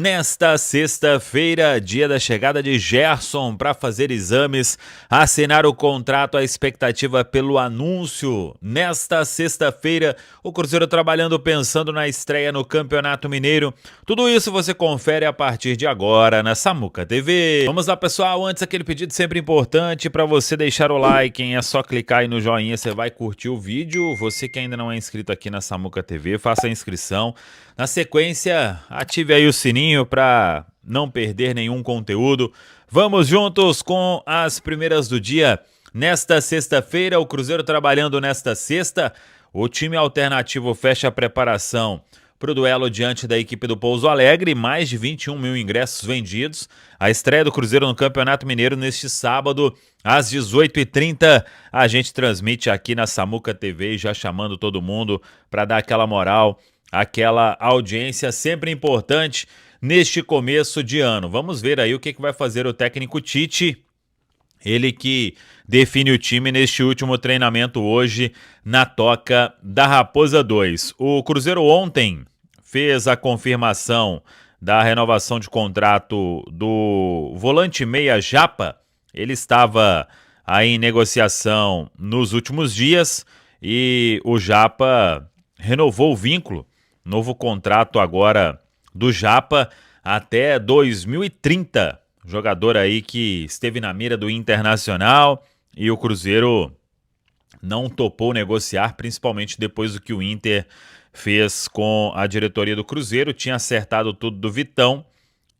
Nesta sexta-feira, dia da chegada de Gerson para fazer exames, assinar o contrato, a expectativa pelo anúncio. Nesta sexta-feira, o Cruzeiro trabalhando pensando na estreia no Campeonato Mineiro. Tudo isso você confere a partir de agora na Samuca TV. Vamos lá, pessoal, antes aquele pedido sempre importante para você deixar o like, hein? É só clicar aí no joinha, você vai curtir o vídeo. Você que ainda não é inscrito aqui na Samuca TV, faça a inscrição. Na sequência, ative aí o sininho para não perder nenhum conteúdo. Vamos juntos com as primeiras do dia. Nesta sexta-feira, o Cruzeiro trabalhando nesta sexta. O time alternativo fecha a preparação para o duelo diante da equipe do Pouso Alegre. Mais de 21 mil ingressos vendidos. A estreia do Cruzeiro no Campeonato Mineiro neste sábado, às 18h30. A gente transmite aqui na Samuca TV, já chamando todo mundo para dar aquela moral, aquela audiência sempre importante neste começo de ano. Vamos ver aí o que vai fazer o técnico Tite, ele que define o time neste último treinamento hoje na Toca da Raposa 2. O Cruzeiro ontem fez a confirmação da renovação de contrato do volante meia Japa. Ele estava aí em negociação nos últimos dias e o Japa renovou o vínculo. Novo contrato agora do Japa até 2030. Jogador aí que esteve na mira do Internacional e o Cruzeiro não topou negociar, principalmente depois do que o Inter fez com a diretoria do Cruzeiro. Tinha acertado tudo do Vitão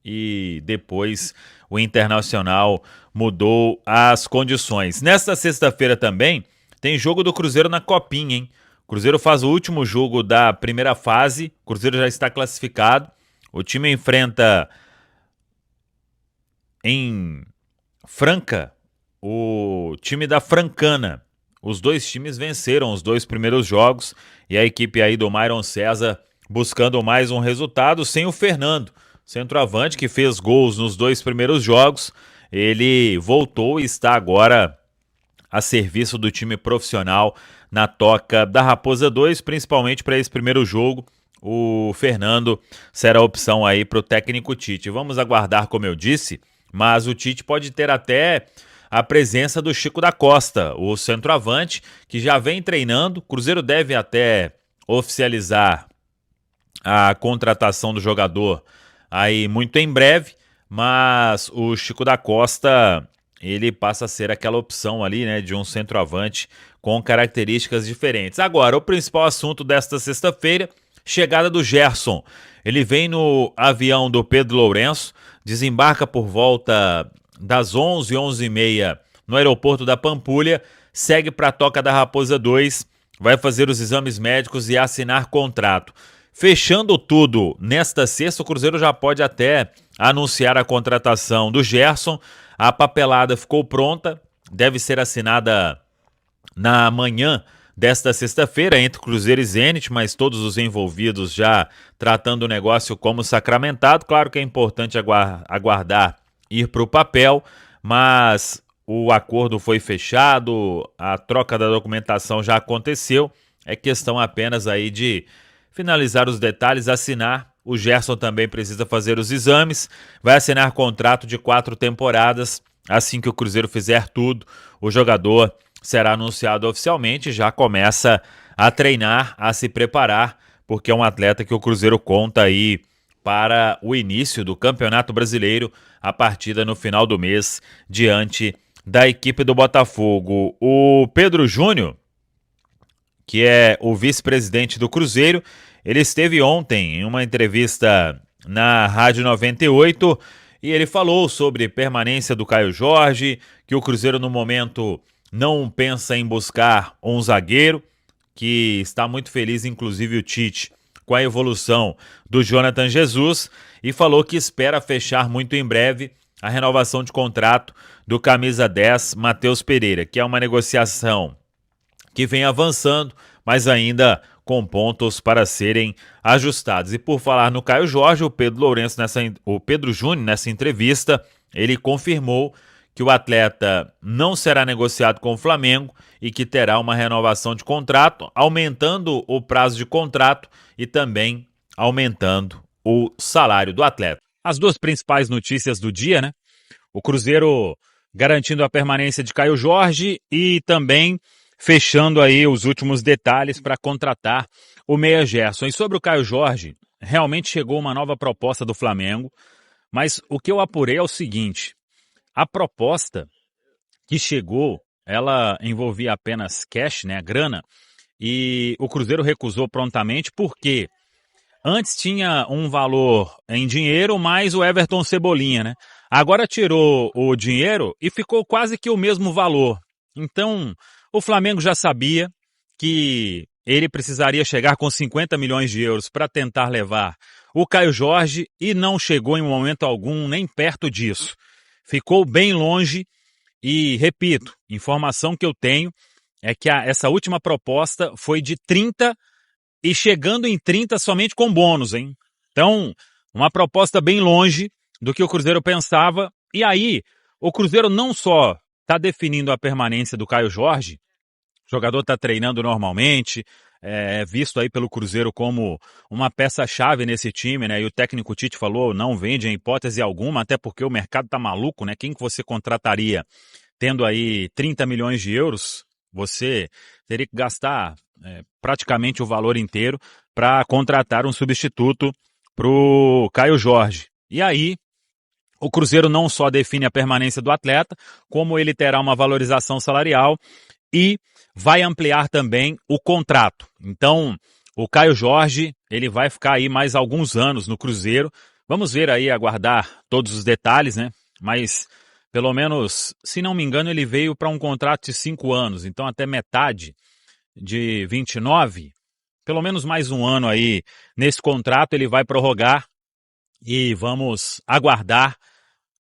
e depois o Internacional mudou as condições. Nesta sexta-feira também tem jogo do Cruzeiro na Copinha, hein? O Cruzeiro faz o último jogo da primeira fase, o Cruzeiro já está classificado, o time enfrenta em Franca o time da Francana. Os dois times venceram os dois primeiros jogos e a equipe aí do Myron César buscando mais um resultado sem o Fernando, centroavante que fez gols nos dois primeiros jogos. Ele voltou e está agora a serviço do time profissional na Toca da Raposa 2, principalmente para esse primeiro jogo. O Fernando será a opção aí para o técnico Tite. Vamos aguardar, como eu disse, mas o Tite pode ter até a presença do Chico da Costa, o centroavante, que já vem treinando. O Cruzeiro deve até oficializar a contratação do jogador aí muito em breve, mas o Chico da Costa, ele passa a ser aquela opção ali, né, de um centroavante com características diferentes. Agora, o principal assunto desta sexta-feira, chegada do Gerson. Ele vem no avião do Pedro Lourenço, desembarca por volta das 11, 11h30 no aeroporto da Pampulha, segue para a Toca da Raposa 2, vai fazer os exames médicos e assinar contrato. Fechando tudo nesta sexta, o Cruzeiro já pode até anunciar a contratação do Gerson. A papelada ficou pronta, deve ser assinada na manhã desta sexta-feira entre Cruzeiro e Zenit, mas todos os envolvidos já tratando o negócio como sacramentado. Claro que é importante aguardar ir para o papel, mas o acordo foi fechado, a troca da documentação já aconteceu, é questão apenas aí de finalizar os detalhes, assinar. O Gerson também precisa fazer os exames, vai assinar contrato de 4 temporadas. Assim que o Cruzeiro fizer tudo, o jogador será anunciado oficialmente, já começa a treinar, a se preparar, porque é um atleta que o Cruzeiro conta aí para o início do Campeonato Brasileiro, a partida no final do mês, diante da equipe do Botafogo. O Pedro Júnior, que é o vice-presidente do Cruzeiro, ele esteve ontem em uma entrevista na Rádio 98 e ele falou sobre permanência do Caio Jorge, que o Cruzeiro no momento não pensa em buscar um zagueiro, que está muito feliz, inclusive o Tite, com a evolução do Jonathan Jesus, e falou que espera fechar muito em breve a renovação de contrato do camisa 10, Matheus Pereira, que é uma negociação que vem avançando, mas ainda com pontos para serem ajustados. E por falar no Caio Jorge, o Pedro Júnior, nessa entrevista, ele confirmou que o atleta não será negociado com o Flamengo e que terá uma renovação de contrato, aumentando o prazo de contrato e também aumentando o salário do atleta. as duas principais notícias do dia, né? O Cruzeiro garantindo a permanência de Caio Jorge e também fechando aí os últimos detalhes para contratar o meia Gerson. E sobre o Caio Jorge, realmente chegou uma nova proposta do Flamengo, mas o que eu apurei é o seguinte: a proposta que chegou, ela envolvia apenas cash, né, grana, e o Cruzeiro recusou prontamente porque antes tinha um valor em dinheiro mais o Everton Cebolinha, né? Agora tirou o dinheiro e ficou quase que o mesmo valor. Então, o Flamengo já sabia que ele precisaria chegar com 50 milhões de euros para tentar levar o Caio Jorge e não chegou em momento algum nem perto disso. Ficou bem longe e, repito, informação que eu tenho é que essa última proposta foi de 30 e chegando em 30 somente com bônus, hein? Então, uma proposta bem longe do que o Cruzeiro pensava. E aí, o Cruzeiro não só está definindo a permanência do Caio Jorge, o jogador está treinando normalmente, é visto aí pelo Cruzeiro como uma peça-chave nesse time, né? E o técnico Tite falou, não vende em hipótese alguma, até porque o mercado tá maluco, né? Quem que você contrataria tendo aí 30 milhões de euros? Você teria que gastar praticamente o valor inteiro para contratar um substituto para o Caio Jorge. E aí, o Cruzeiro não só define a permanência do atleta, como ele terá uma valorização salarial e vai ampliar também o contrato. Então, o Caio Jorge, ele vai ficar aí mais alguns anos no Cruzeiro. Vamos ver aí, aguardar todos os detalhes, né? Mas, pelo menos, se não me engano, ele veio para um contrato de 5 anos. Então, até metade de 29, pelo menos mais um ano aí nesse contrato ele vai prorrogar e vamos aguardar.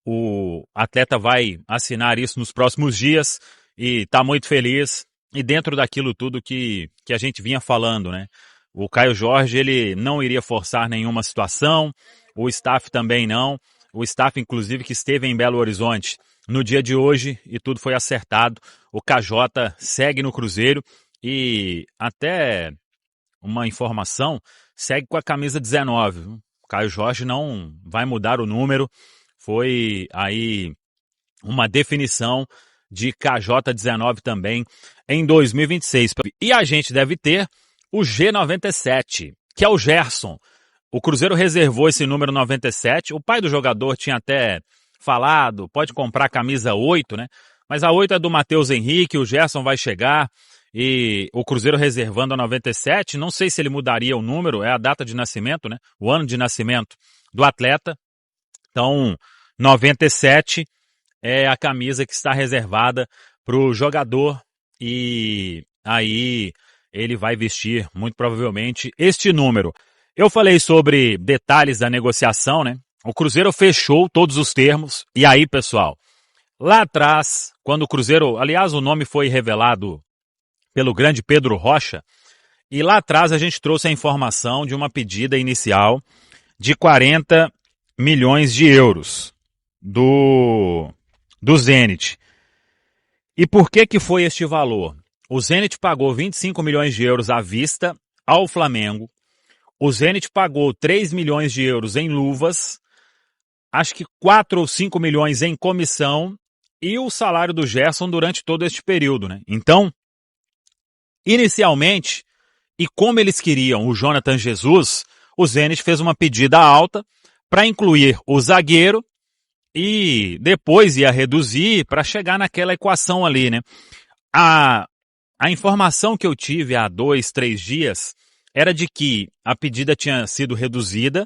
O atleta vai assinar isso nos próximos dias e está muito feliz. E dentro daquilo tudo que a gente vinha falando, né? O Caio Jorge, ele não iria forçar nenhuma situação, o staff também não. O staff, inclusive, que esteve em Belo Horizonte no dia de hoje e tudo foi acertado. O KJ segue no Cruzeiro e até uma informação, segue com a camisa 19. O Caio Jorge não vai mudar o número. Foi aí uma definição de KJ19 também em 2026. E a gente deve ter o G97, que é o Gerson. O Cruzeiro reservou esse número 97. O pai do jogador tinha até falado, pode comprar a camisa 8, né? Mas a 8 é do Matheus Henrique, o Gerson vai chegar e o Cruzeiro reservando a 97. Não sei se ele mudaria o número, é a data de nascimento, né? O ano de nascimento do atleta. Então, 97 é a camisa que está reservada para o jogador e aí ele vai vestir, muito provavelmente, este número. Eu falei sobre detalhes da negociação, né? O Cruzeiro fechou todos os termos. E aí, pessoal, lá atrás, quando o Cruzeiro... Aliás, o nome foi revelado pelo grande Pedro Rocha. E lá atrás a gente trouxe a informação de uma pedida inicial de 40 milhões de euros do Zenit. E por que foi este valor? O Zenit pagou 25 milhões de euros à vista ao Flamengo. O Zenit pagou 3 milhões de euros em luvas, acho que 4 ou 5 milhões em comissão e o salário do Gerson durante todo este período, né? Então, inicialmente, e como eles queriam o Jonathan Jesus, o Zenit fez uma pedida alta para incluir o zagueiro e depois ia reduzir para chegar naquela equação ali, né? A informação que eu tive há 2, 3 dias era de que a pedida tinha sido reduzida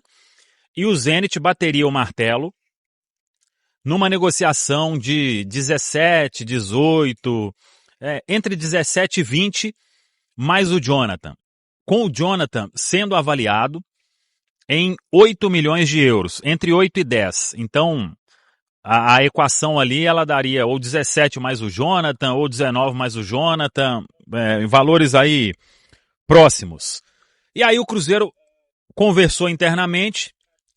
e o Zenit bateria o martelo numa negociação de 17, 18, entre 17 e 20, mais o Jonathan. Com o Jonathan sendo avaliado em 8 milhões de euros, entre 8 e 10. Então, a equação ali, ela daria ou 17 mais o Jonathan, ou 19 mais o Jonathan, valores aí próximos. E aí o Cruzeiro conversou internamente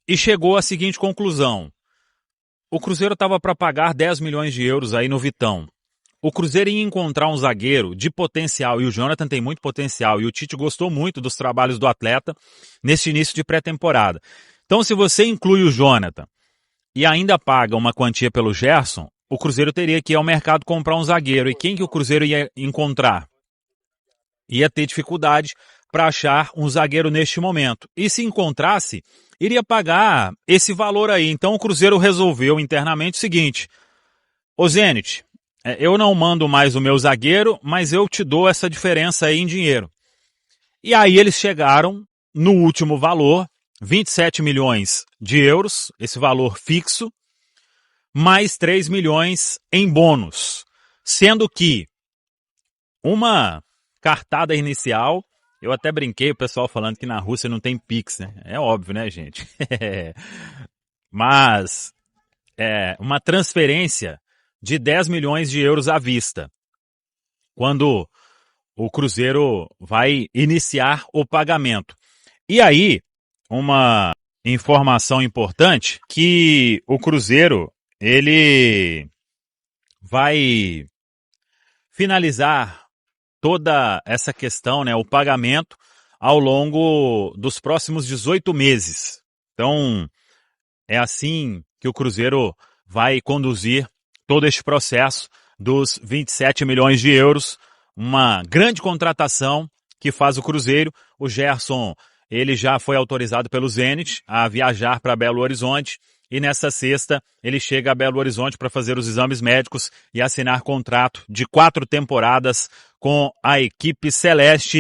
e chegou à seguinte conclusão. O Cruzeiro estava para pagar 10 milhões de euros aí no Vitão. O Cruzeiro ia encontrar um zagueiro de potencial, e o Jonathan tem muito potencial, e o Tite gostou muito dos trabalhos do atleta nesse início de pré-temporada. Então, se você inclui o Jonathan e ainda paga uma quantia pelo Gerson, o Cruzeiro teria que ir ao mercado comprar um zagueiro. E quem que o Cruzeiro ia encontrar? Ia ter dificuldade para achar um zagueiro neste momento. E se encontrasse, iria pagar esse valor aí. Então o Cruzeiro resolveu internamente o seguinte: ô Zenit, eu não mando mais o meu zagueiro, mas eu te dou essa diferença aí em dinheiro. E aí eles chegaram no último valor, 27 milhões de euros, esse valor fixo, mais 3 milhões em bônus. Sendo que uma cartada inicial, eu até brinquei, o pessoal falando que na Rússia não tem Pix, né? É óbvio, né, gente? Mas uma transferência de 10 milhões de euros à vista, quando o Cruzeiro vai iniciar o pagamento. E aí, uma informação importante, que o Cruzeiro, ele vai finalizar toda essa questão, né, o pagamento ao longo dos próximos 18 meses. Então, é assim que o Cruzeiro vai conduzir todo este processo dos 27 milhões de euros, uma grande contratação que faz o Cruzeiro. O Gerson, ele já foi autorizado pelo Zenit a viajar para Belo Horizonte e nessa sexta ele chega a Belo Horizonte para fazer os exames médicos e assinar contrato de 4 temporadas com a equipe celeste.